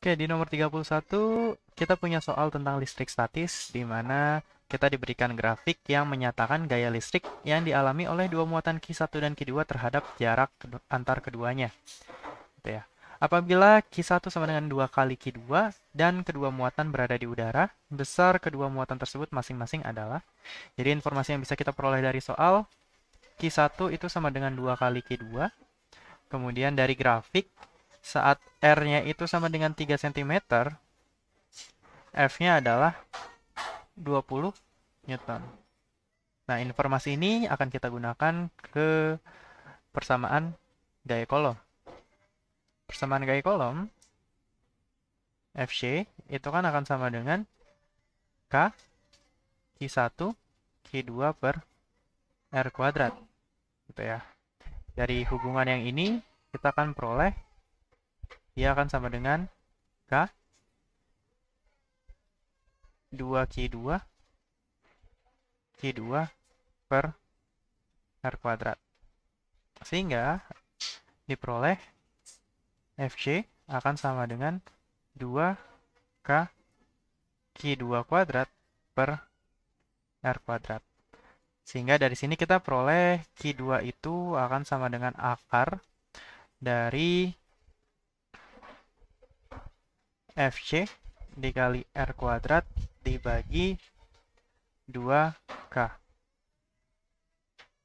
Oke, di nomor 31 kita punya soal tentang listrik statis, di mana kita diberikan grafik yang menyatakan gaya listrik yang dialami oleh dua muatan Q1 dan Q2 terhadap jarak antar keduanya. Gitu ya. Apabila Q1 sama dengan 2 kali Q2 dan kedua muatan berada di udara, besar kedua muatan tersebut masing-masing adalah. Jadi informasi yang bisa kita peroleh dari soal, Q1 itu sama dengan 2 kali Q2. Kemudian dari grafik, saat R-nya itu sama dengan 3 cm, F-nya adalah 20 Newton. Nah, informasi ini akan kita gunakan ke persamaan gaya kolom. Persamaan gaya kolom, Fc, itu kan akan sama dengan K, Q1, Q2 per R kuadrat. Gitu ya. Dari hubungan yang ini, kita akan peroleh, ia akan sama dengan K, 2Q2, Q2 per R kuadrat. Sehingga diperoleh Fc akan sama dengan 2K Q2 kuadrat per R kuadrat. Sehingga dari sini kita peroleh Q2 itu akan sama dengan akar dari Fc dikali R kuadrat dibagi 2K.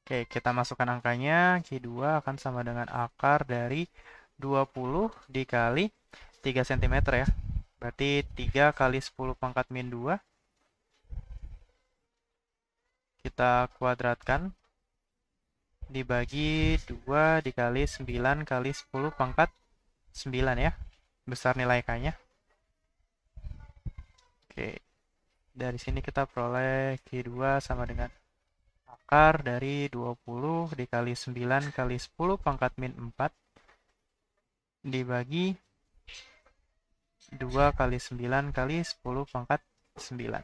Oke, kita masukkan angkanya. Q2 akan sama dengan akar dari 20 dikali 3 cm ya. Berarti 3 kali 10 pangkat min 2. Kita kuadratkan. Dibagi 2 dikali 9 kali 10 pangkat 9 ya. Besar nilai K-nya. Oke. Dari sini kita peroleh Q2 sama dengan akar dari 20 dikali 9 kali 10 pangkat min 4 dibagi 2 kali 9 kali 10 pangkat 9.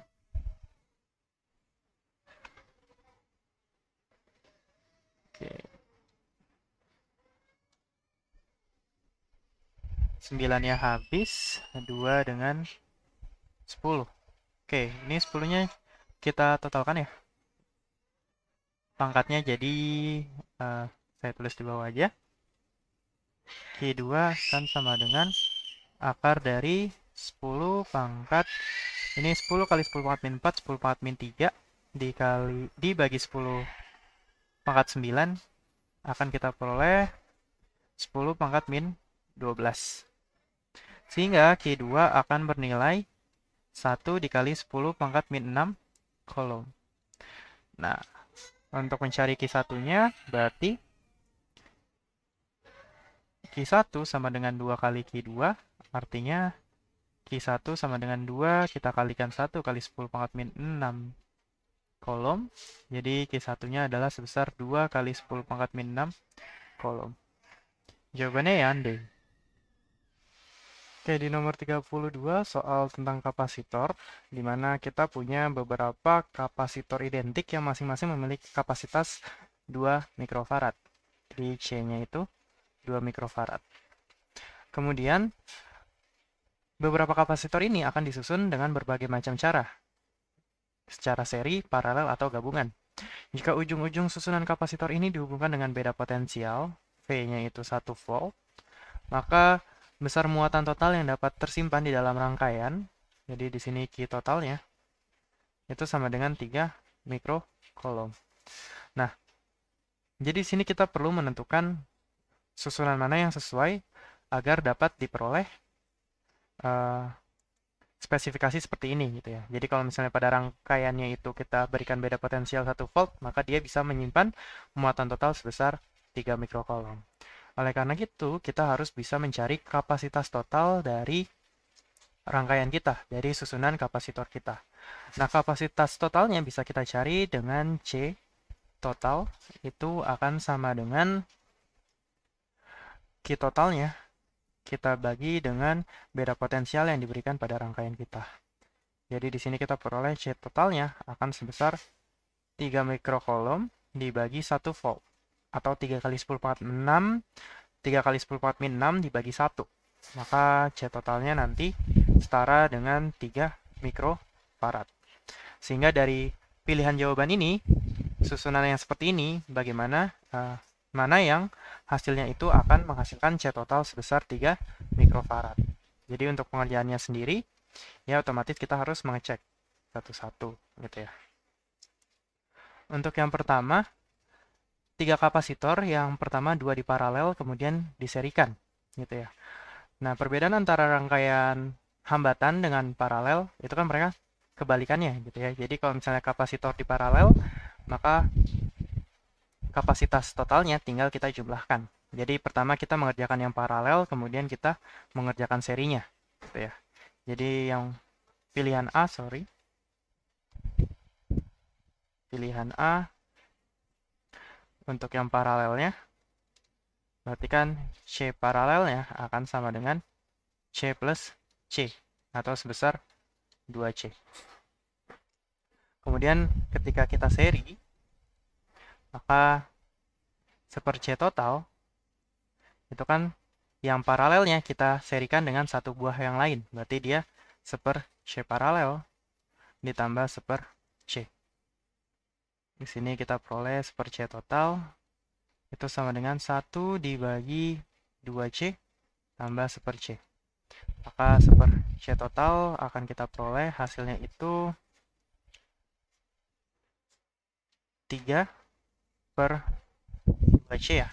Oke. 9-nya habis, 2 dengan 10. Oke, ini 10-nya kita totalkan ya. Pangkatnya jadi, saya tulis di bawah aja. Q2 kan sama dengan akar dari 10 pangkat, ini 10 kali 10 pangkat min 4, 10 pangkat min 3, dibagi 10 pangkat 9, akan kita peroleh 10 pangkat min 12. Sehingga Q2 akan bernilai 1 dikali 10 pangkat min 6 kolom. Nah, untuk mencari Q1-nya, berarti Q1 sama dengan 2 kali Q2, artinya Q1 sama dengan 2, kita kalikan 1 kali 10 pangkat min 6 kolom. Jadi Q1-nya adalah sebesar 2 kali 10 pangkat min 6 kolom. Jawabannya ya D. Oke, di nomor 32 soal tentang kapasitor, di mana kita punya beberapa kapasitor identik yang masing-masing memiliki kapasitas 2 mikrofarad. Jadi C-nya itu 2 mikrofarad. Kemudian, beberapa kapasitor ini akan disusun dengan berbagai macam cara, secara seri, paralel, atau gabungan. Jika ujung-ujung susunan kapasitor ini dihubungkan dengan beda potensial, V-nya itu 1 volt, maka besar muatan total yang dapat tersimpan di dalam rangkaian, jadi di sini Q totalnya, itu sama dengan 3 mikrokolom. Nah, jadi di sini kita perlu menentukan susunan mana yang sesuai agar dapat diperoleh spesifikasi seperti ini gitu ya. Jadi kalau misalnya pada rangkaiannya itu kita berikan beda potensial 1 volt, maka dia bisa menyimpan muatan total sebesar 3 mikrokolom. Oleh karena itu, kita harus bisa mencari kapasitas total dari rangkaian kita, dari susunan kapasitor kita. Nah, kapasitas totalnya bisa kita cari dengan C total, itu akan sama dengan Q totalnya, kita bagi dengan beda potensial yang diberikan pada rangkaian kita. Jadi di sini kita peroleh C totalnya akan sebesar 3 mikrokolom dibagi 1 volt. Atau 3 kali 10 pangkat 6, 3 kali 10 pangkat min 6 dibagi 1. Maka C totalnya nanti setara dengan 3 mikrofarad. Sehingga dari pilihan jawaban ini, susunan yang seperti ini, bagaimana mana yang hasilnya itu akan menghasilkan C total sebesar 3 mikrofarad. Jadi untuk pengerjaannya sendiri, ya otomatis kita harus mengecek satu-satu gitu ya. Untuk yang pertama, 3 kapasitor, yang pertama 2 di paralel, kemudian diserikan gitu ya. Nah, perbedaan antara rangkaian hambatan dengan paralel, itu kan mereka kebalikannya gitu ya. Jadi kalau misalnya kapasitor di paralel, maka kapasitas totalnya tinggal kita jumlahkan. Jadi pertama kita mengerjakan yang paralel, kemudian kita mengerjakan serinya gitu ya. Jadi yang pilihan A, pilihan A untuk yang paralelnya, berarti kan C paralelnya akan sama dengan C plus C, atau sebesar 2C. Kemudian ketika kita seri, maka seper-C total, itu kan yang paralelnya kita serikan dengan satu buah yang lain. Berarti dia seper C paralel ditambah seper C. Di sini kita peroleh seper C total itu sama dengan 1 dibagi 2C tambah seper C. Maka seper C total akan kita peroleh hasilnya itu 3 per 2C ya.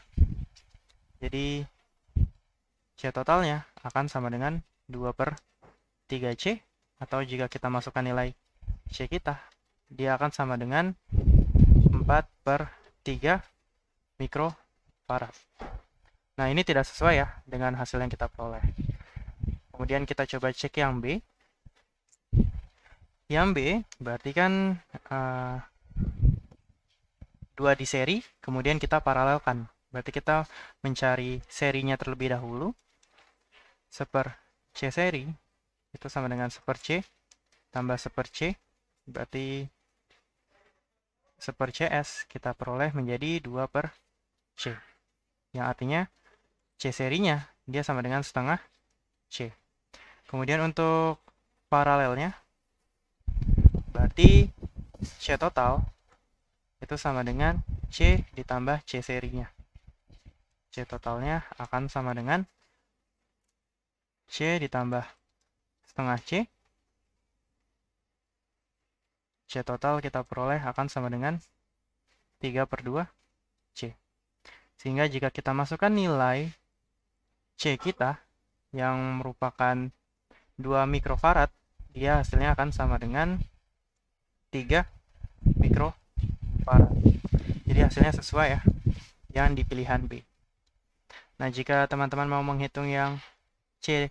Jadi C totalnya akan sama dengan 2 per 3C, atau jika kita masukkan nilai C kita, dia akan sama dengan 4 per 3 mikrofarad. Nah, ini tidak sesuai ya dengan hasil yang kita peroleh. Kemudian kita coba cek yang B. Yang B berarti kan 2 di seri, kemudian kita paralelkan. Berarti kita mencari serinya terlebih dahulu. Seper C seri itu sama dengan seper C tambah seper C, berarti seper CS kita peroleh menjadi 2 per C. Yang artinya C serinya dia sama dengan setengah C. Kemudian untuk paralelnya, berarti C total itu sama dengan C ditambah C serinya. C totalnya akan sama dengan C ditambah setengah C. C total kita peroleh akan sama dengan 3 per 2 C. Sehingga jika kita masukkan nilai C kita yang merupakan 2 mikrofarad, dia hasilnya akan sama dengan 3 mikrofarad. Jadi hasilnya sesuai ya, yang di pilihan B. Nah, jika teman-teman mau menghitung yang C,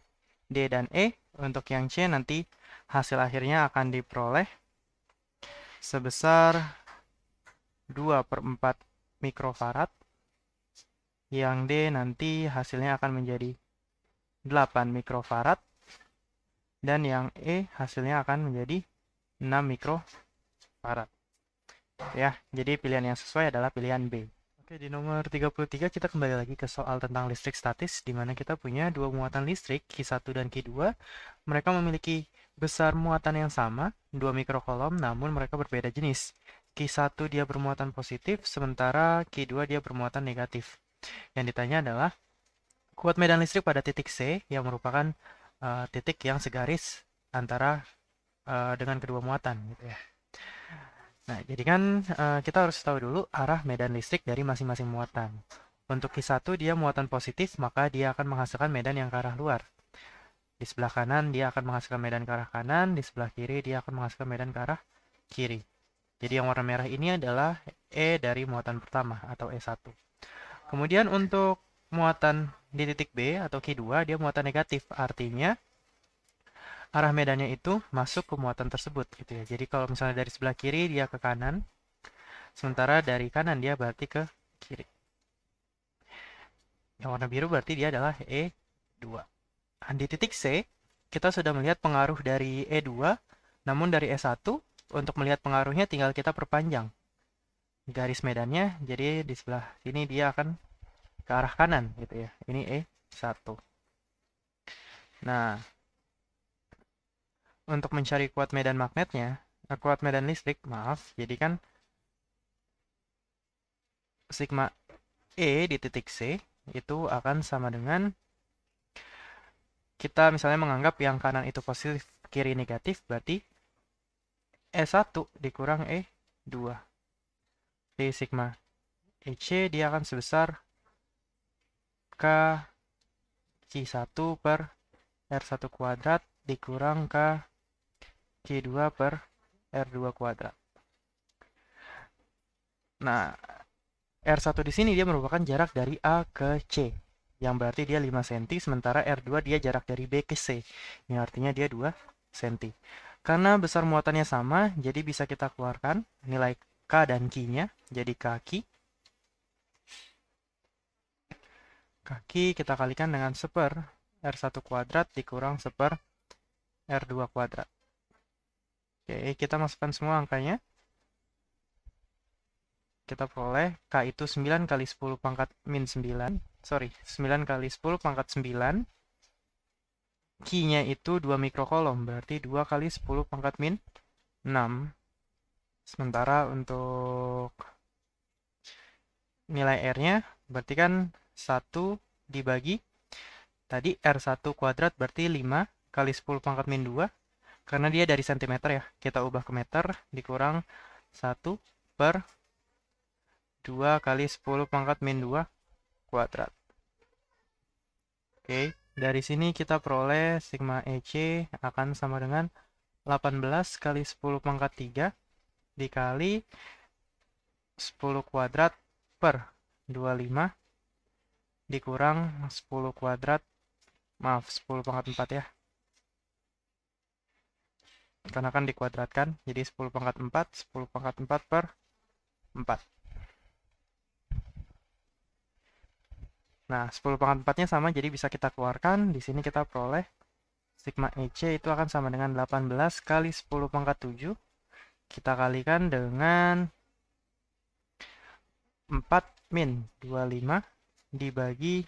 D, dan E, untuk yang C nanti hasil akhirnya akan diperoleh sebesar 2 per 4 mikrofarad. Yang D nanti hasilnya akan menjadi 8 mikrofarad. Dan yang E hasilnya akan menjadi 6 mikrofarad. Ya, jadi pilihan yang sesuai adalah pilihan B. Oke, di nomor 33 kita kembali lagi ke soal tentang listrik statis, di mana kita punya dua muatan listrik, Q1 dan Q2. Mereka memiliki besar muatan yang sama, 2 mikrokolom, namun mereka berbeda jenis. Q1 dia bermuatan positif, sementara Q2 dia bermuatan negatif. Yang ditanya adalah kuat medan listrik pada titik C, yang merupakan titik yang segaris antara dengan kedua muatan gitu ya. Nah, jadi kan kita harus tahu dulu arah medan listrik dari masing-masing muatan. Untuk Q1 dia muatan positif, maka dia akan menghasilkan medan yang ke arah luar. Di sebelah kanan dia akan menghasilkan medan ke arah kanan, di sebelah kiri dia akan menghasilkan medan ke arah kiri. Jadi yang warna merah ini adalah E dari muatan pertama atau E1. Kemudian untuk muatan di titik B atau Q2 dia muatan negatif, artinya arah medannya itu masuk ke muatan tersebut gitu ya. Jadi kalau misalnya dari sebelah kiri dia ke kanan, sementara dari kanan dia berarti ke kiri. Yang warna biru berarti dia adalah E2. Nah, di titik C kita sudah melihat pengaruh dari E2, namun dari E1 untuk melihat pengaruhnya tinggal kita perpanjang garis medannya, jadi di sebelah sini dia akan ke arah kanan gitu ya. Ini E1. Nah, untuk mencari kuat medan magnetnya, kuat medan listrik, maaf, jadi kan sigma E di titik C itu akan sama dengan kita misalnya menganggap yang kanan itu positif, kiri negatif, berarti E1 dikurang E2. Jadi sigma EC dia akan sebesar K Q1 per R1 kuadrat dikurang K Q2 per R2 kuadrat. Nah, R1 di sini dia merupakan jarak dari A ke C, yang berarti dia 5 cm, sementara R2 dia jarak dari B ke C, yang artinya dia 2 cm. Karena besar muatannya sama, jadi bisa kita keluarkan nilai K dan Q-nya, jadi kaki. Kaki kita kalikan dengan seper R1 kuadrat dikurang seper R2 kuadrat. Oke, kita masukkan semua angkanya. Kita peroleh K itu 9 kali 10 pangkat min 9. Sorry, 9 kali 10 pangkat 9. Q-nya itu 2 mikrokolom, berarti 2 kali 10 pangkat min 6. Sementara untuk nilai R-nya, berarti kan 1 dibagi, tadi R1 kuadrat berarti 5 kali 10 pangkat min 2. Karena dia dari cm ya, kita ubah ke meter, dikurang 1 per 2 kali 10 pangkat min 2 kuadrat. Oke, dari sini kita peroleh sigma EC akan sama dengan 18 kali 10 pangkat 3 dikali 10 kuadrat per 25 dikurang 10 kuadrat, maaf 10 pangkat 4 ya. Karena kan dikuadratkan, jadi 10 pangkat 4, 10 pangkat 4 per 4. Nah, 10 pangkat 4-nya sama, jadi bisa kita keluarkan. Di sini kita peroleh sigma EC itu akan sama dengan 18 kali 10 pangkat 7. Kita kalikan dengan 4 min 25 dibagi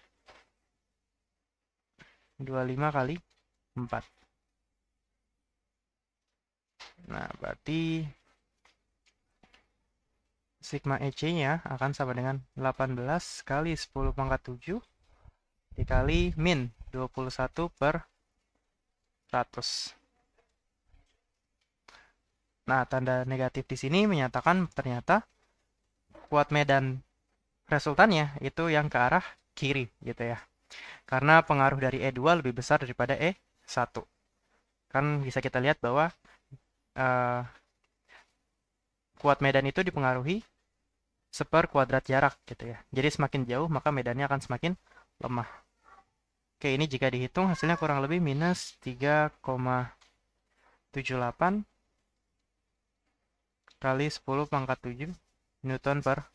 25 kali 4. Nah, berarti sigma EC-nya akan sama dengan 18 kali 10 pangkat 7 dikali min 21 per 100. Nah, tanda negatif di sini menyatakan ternyata kuat medan resultannya itu yang ke arah kiri gitu ya. Karena pengaruh dari E2 lebih besar daripada E1. Kan bisa kita lihat bahwa kuat medan itu dipengaruhi seper kuadrat jarak gitu ya. Jadi semakin jauh maka medannya akan semakin lemah. Oke, ini jika dihitung hasilnya kurang lebih minus 3,78 kali 10 pangkat 7 Newton per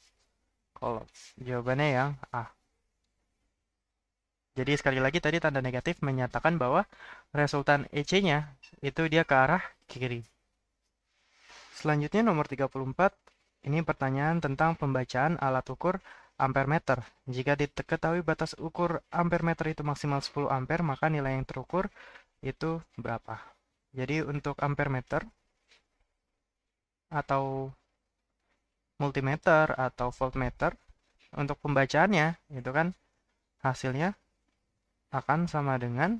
kolom. Jawabannya yang A. Jadi sekali lagi tadi tanda negatif menyatakan bahwa resultan EC-nya itu dia ke arah kiri. Selanjutnya nomor 34. Ini pertanyaan tentang pembacaan alat ukur ampermeter. Jika diketahui batas ukur ampermeter itu maksimal 10 ampere, maka nilai yang terukur itu berapa? Jadi untuk ampermeter atau multimeter atau voltmeter, untuk pembacaannya itu kan hasilnya akan sama dengan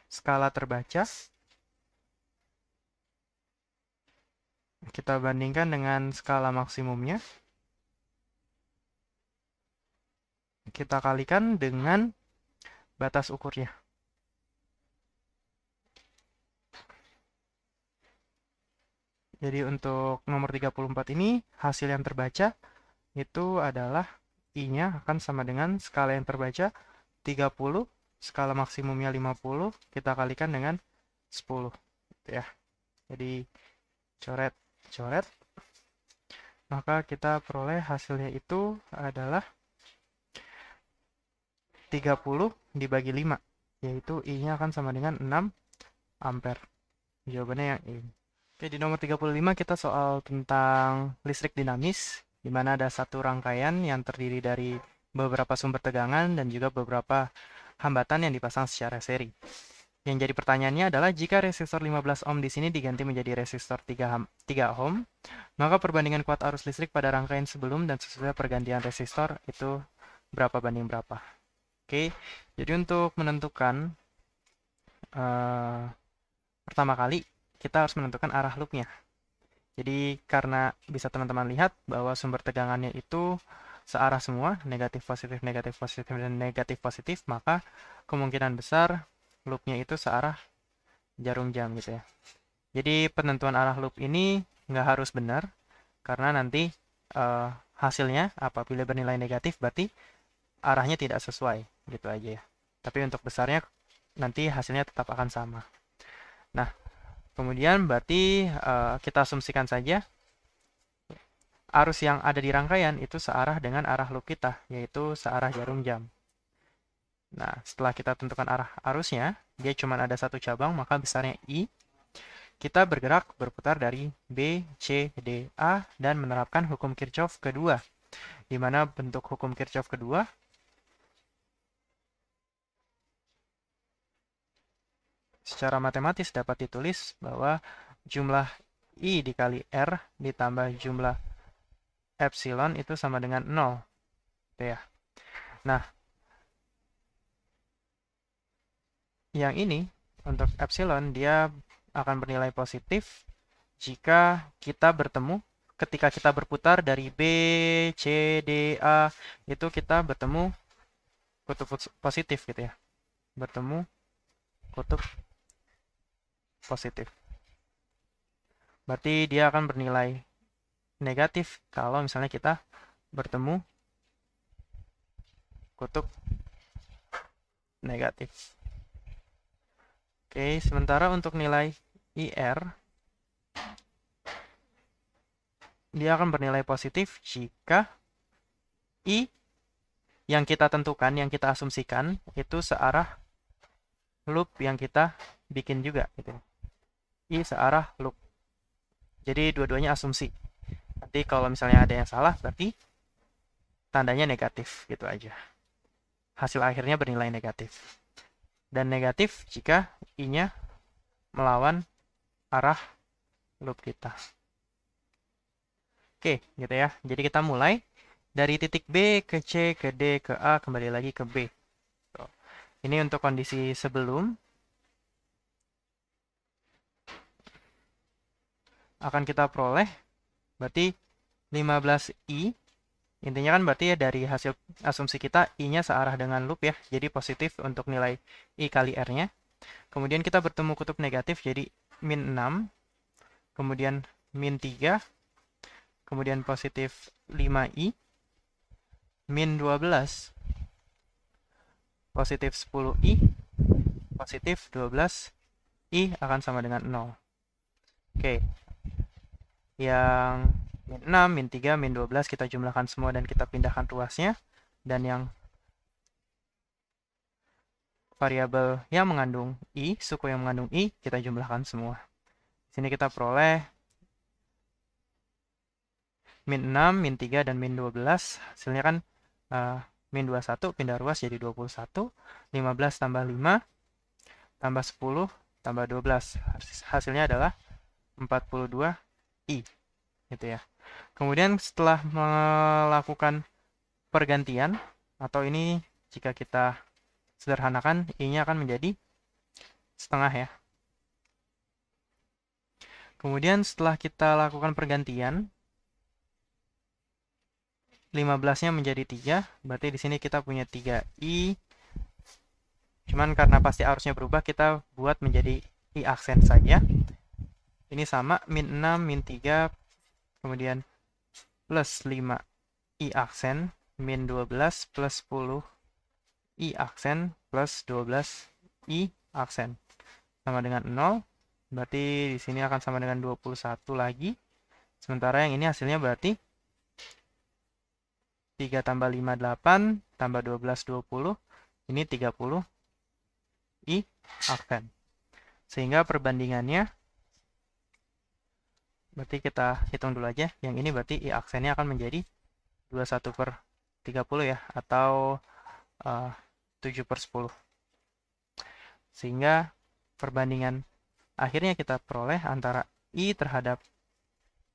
skala terbaca kita bandingkan dengan skala maksimumnya, kita kalikan dengan batas ukurnya. Jadi untuk nomor 34 ini hasil yang terbaca itu adalah I-nya akan sama dengan skala yang terbaca 30, skala maksimumnya 50, kita kalikan dengan 10 gitu ya. Jadi coret, maka kita peroleh hasilnya itu adalah 30 dibagi 5, yaitu I-nya akan sama dengan 6 ampere. Jawabannya yang I. Oke, di nomor 35 kita soal tentang listrik dinamis, di mana ada satu rangkaian yang terdiri dari beberapa sumber tegangan dan juga beberapa hambatan yang dipasang secara seri. Yang jadi pertanyaannya adalah jika resistor 15 ohm di sini diganti menjadi resistor 3 ohm, maka perbandingan kuat arus listrik pada rangkaian sebelum dan sesudah pergantian resistor itu berapa banding berapa. Oke, jadi untuk menentukan pertama kali kita harus menentukan arah loopnya. Jadi karena bisa teman-teman lihat bahwa sumber tegangannya itu searah semua, negatif positif, dan negatif positif, maka kemungkinan besar loopnya itu searah jarum jam gitu ya. Jadi penentuan arah loop ini nggak harus benar, karena nanti hasilnya apabila bernilai negatif berarti arahnya tidak sesuai, gitu aja ya. Tapi untuk besarnya nanti hasilnya tetap akan sama. Nah, kemudian berarti kita asumsikan saja arus yang ada di rangkaian itu searah dengan arah loop kita, yaitu searah jarum jam. Nah, setelah kita tentukan arah arusnya, dia cuma ada satu cabang, maka besarnya I. Kita bergerak berputar dari B, C, D, A, dan menerapkan hukum Kirchhoff kedua. Di mana bentuk hukum Kirchhoff kedua secara matematis dapat ditulis bahwa jumlah I dikali R ditambah jumlah epsilon itu sama dengan 0. Gitu ya. Nah, yang ini untuk epsilon dia akan bernilai positif jika kita bertemu ketika kita berputar dari B, C, D, A itu kita bertemu kutub positif gitu ya. Bertemu kutub positif. Berarti dia akan bernilai negatif kalau misalnya kita bertemu kutub negatif. Oke, sementara untuk nilai IR dia akan bernilai positif jika I yang kita tentukan, yang kita asumsikan itu searah loop yang kita bikin juga gitu. I searah loop. Jadi dua-duanya asumsi. Nanti kalau misalnya ada yang salah berarti tandanya negatif gitu aja. Hasil akhirnya bernilai negatif. Dan negatif jika I-nya melawan arah loop kita. Oke, gitu ya. Jadi kita mulai dari titik B ke C, ke D, ke A, kembali lagi ke B. Ini untuk kondisi sebelum. Akan kita peroleh berarti 15I. Intinya kan berarti ya dari hasil asumsi kita I-nya searah dengan loop ya. Jadi positif untuk nilai I kali R-nya. Kemudian kita bertemu kutub negatif jadi min 6. Kemudian min 3. Kemudian positif 5I. Min 12. Positif 10I. Positif 12I akan sama dengan 0. Oke. Yang min 6, min 3, min 12 kita jumlahkan semua dan kita pindahkan ruasnya. Dan yang variabel yang mengandung I, suku yang mengandung I, kita jumlahkan semua. Di sini kita peroleh min 6, min 3, dan min 12. Hasilnya kan min 21, pindah ruas jadi 21. 15 tambah 5, tambah 10, tambah 12. Hasilnya adalah 42I. Gitu ya. Kemudian setelah melakukan pergantian, atau ini jika kita sederhanakan, I-nya akan menjadi setengah ya. Kemudian setelah kita lakukan pergantian, 15-nya menjadi 3, berarti di sini kita punya 3I. Cuman karena pasti arusnya berubah, kita buat menjadi I aksen saja. Ini sama, min 6, min 3, kemudian plus 5I aksen, min 12 plus 10I aksen, plus 12I aksen. Sama dengan 0, berarti di sini akan sama dengan 21 lagi. Sementara yang ini hasilnya berarti 3 tambah 5, 8, tambah 12, 20. Ini 30I aksen. Sehingga perbandingannya, berarti kita hitung dulu aja. Yang ini berarti I aksennya akan menjadi 21/30 ya. Atau 7/10. Sehingga perbandingan akhirnya kita peroleh antara I terhadap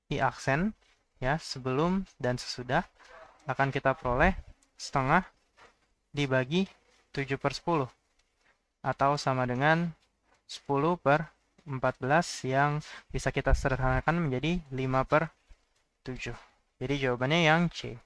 I aksen, ya, sebelum dan sesudah, akan kita peroleh setengah dibagi 7/10, atau sama dengan 10/14, yang bisa kita sederhanakan menjadi 5/7. Jadi jawabannya yang C.